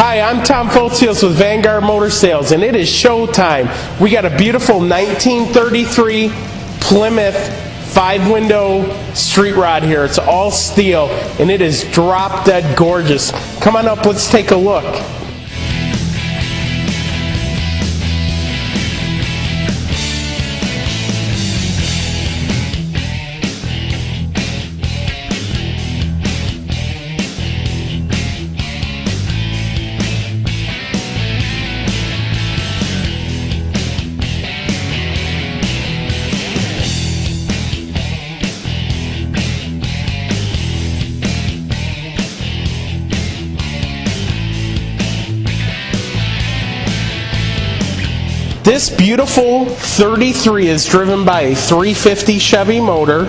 Hi, I'm Tom Fotios with Vanguard Motor Sales, and it is showtime. We got a beautiful 1933 Plymouth 5-window street rod here. It's all steel, and it is drop dead gorgeous. Come on up, let's take a look. This beautiful 33 is driven by a 350 Chevy motor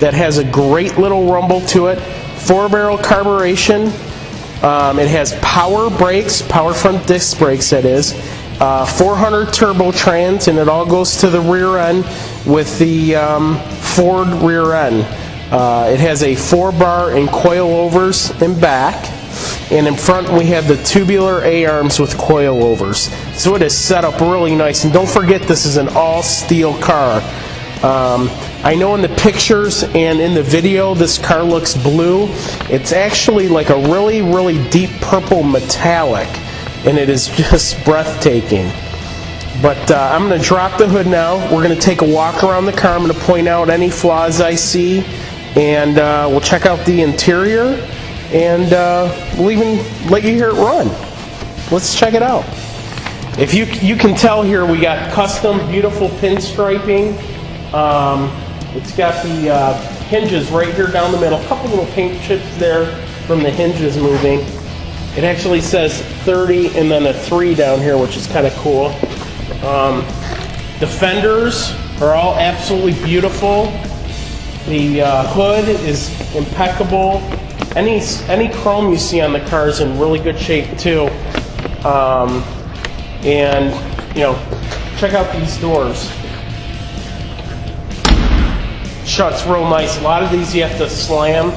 that has a great little rumble to it, 4-barrel carburation. It has power brakes, power front disc brakes that is, 400 turbo trans, and it all goes to the rear end with the Ford rear end. It has a 4-bar and coilovers in back. And in front we have the tubular A-arms with coilovers. So it is set up really nice. And don't forget, this is an all-steel car. I know in the pictures and in the video this car looks blue. It's actually like a really, really deep purple metallic. And it is just breathtaking. But I'm going to drop the hood now. We're going to take a walk around the car. I'm going to point out any flaws I see. And we'll check out the interior. And we'll even let you hear it run. Let's check it out. If you can tell here, we got custom beautiful pinstriping. It's got the hinges right here down the middle. A couple little paint chips there from the hinges moving. It actually says 30 and then a 3 down here, which is kind of cool. The fenders are all absolutely beautiful. The hood is impeccable. Any chrome you see on the car is in really good shape too. And you know, check out these doors. Shuts real nice. A lot of these you have to slam,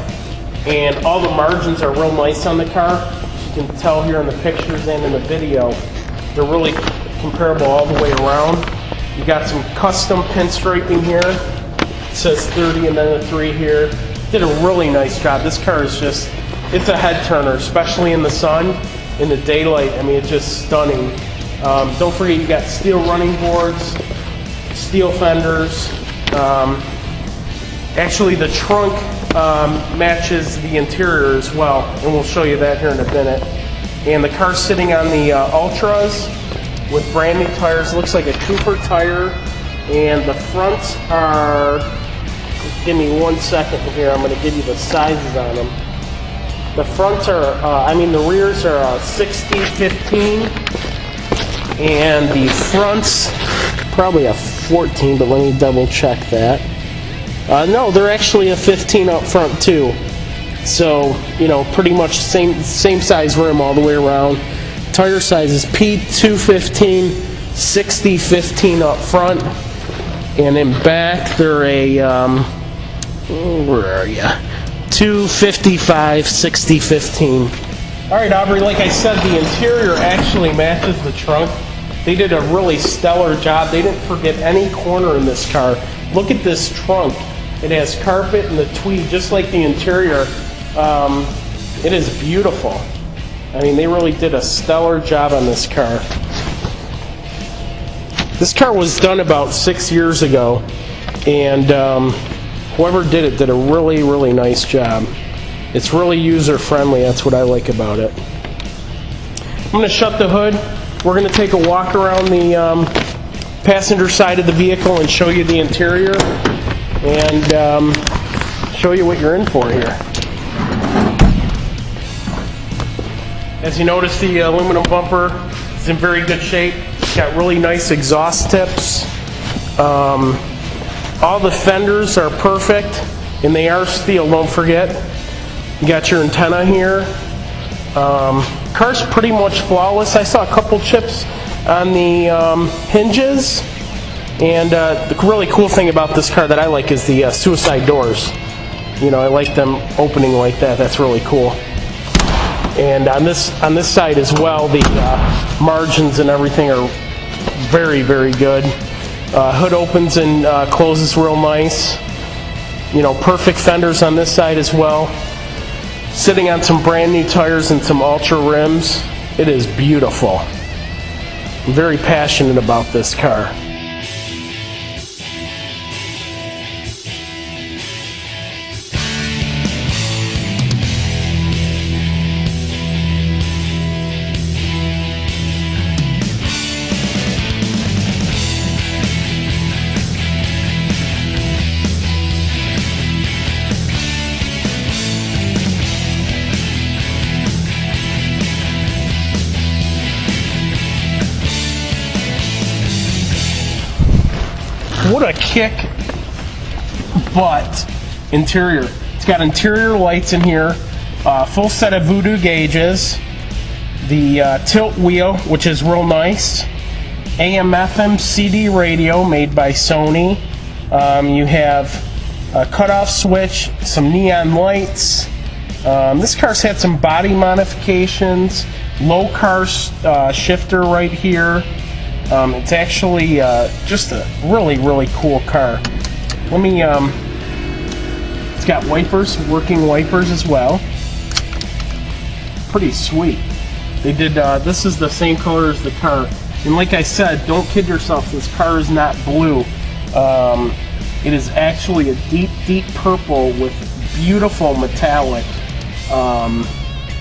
and all the margins are real nice on the car. You can tell here in the pictures and in the video, they're really comparable all the way around. You got some custom pinstriping here. It says 30 and then a 3 here. Did a really nice job. This car is just, it's a head turner, especially in the sun, in the daylight. I mean, it's just stunning. Don't forget, you got steel running boards, steel fenders. Actually, the trunk matches the interior as well, and we'll show you that here in a minute. And the car's sitting on the Ultras with brand new tires. Looks like a Cooper tire, and the fronts are, give me 1 second here, I'm going to give you the sizes on them. The fronts are, the rears are 60-15, and the fronts, probably a 14, but let me double check that. No, they're actually a 15 up front too. So, you know, pretty much same size rim all the way around. Tire size is P215, 60-15 up front, and in back they're a, where are you? 255, 60, 15. All right, Aubrey, like I said, the interior actually matches the trunk. They did a really stellar job. They didn't forget any corner in this car. Look at this trunk. It has carpet and the tweed, just like the interior. It is beautiful. I mean, they really did a stellar job on this car. This car was done about 6 years ago, and whoever did it did a really, really nice job. It's really user-friendly. That's what I like about it. I'm going to shut the hood. We're going to take a walk around the passenger side of the vehicle and show you the interior and show you what you're in for here. As you notice, the aluminum bumper is in very good shape. It's got really nice exhaust tips. All the fenders are perfect, and they are steel, don't forget. You got your antenna here. Car's pretty much flawless. I saw a couple chips on the hinges, and the really cool thing about this car that I like is the suicide doors. You know, I like them opening like that. That's really cool. And on this side as well, the margins and everything are very, very good. Hood opens and closes real nice. You know, perfect fenders on this side as well. Sitting on some brand new tires and some Ultra rims. It is beautiful. I'm very passionate about this car. What a kick butt interior. It's got interior lights in here, full set of Voodoo gauges, the tilt wheel, which is real nice, AM FM CD radio made by Sony. You have a cutoff switch, some neon lights. This car's had some body modifications, low car shifter right here. It's actually just a really, really cool car. Let me, it's got wipers, working wipers as well. Pretty sweet. They did, this is the same color as the car. And like I said, don't kid yourself, this car is not blue. It is actually a deep, deep purple with beautiful metallic.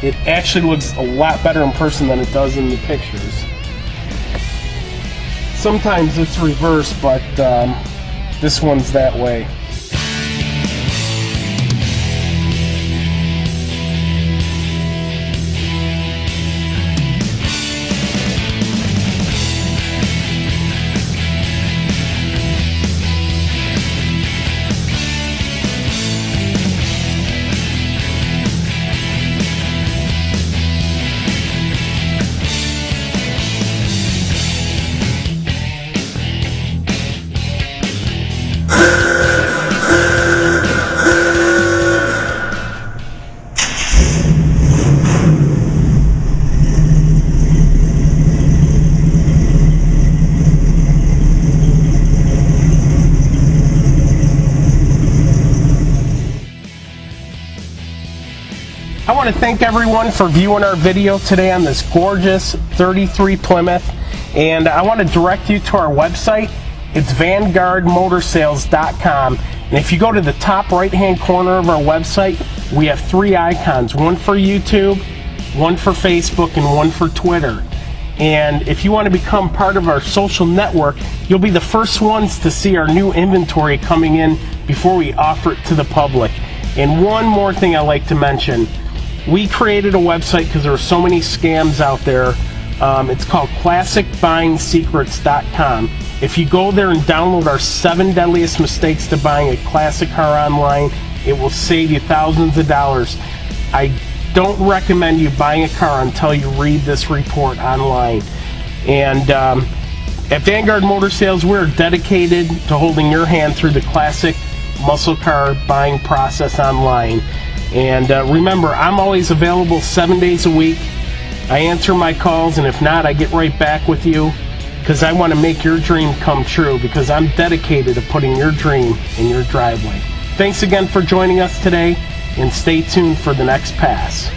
It actually looks a lot better in person than it does in the pictures. Sometimes it's reversed, but this one's that way. I want to thank everyone for viewing our video today on this gorgeous 33 Plymouth, and I want to direct you to our website. It's vanguardmotorsales.com, and if you go to the top right hand corner of our website, we have 3 icons, one for YouTube, one for Facebook, and one for Twitter. And if you want to become part of our social network, you'll be the first ones to see our new inventory coming in before we offer it to the public. And one more thing I like to mention. We created a website because there are so many scams out there. It's called classicbuyingsecrets.com. If you go there and download our 7 deadliest mistakes to buying a classic car online, it will save you thousands of dollars. I don't recommend you buying a car until you read this report online. And at Vanguard Motor Sales, we're dedicated to holding your hand through the classic muscle car buying process online. And remember, I'm always available 7 days a week. I answer my calls, and if not, I get right back with you because I want to make your dream come true, because I'm dedicated to putting your dream in your driveway. Thanks again for joining us today, and stay tuned for the next pass.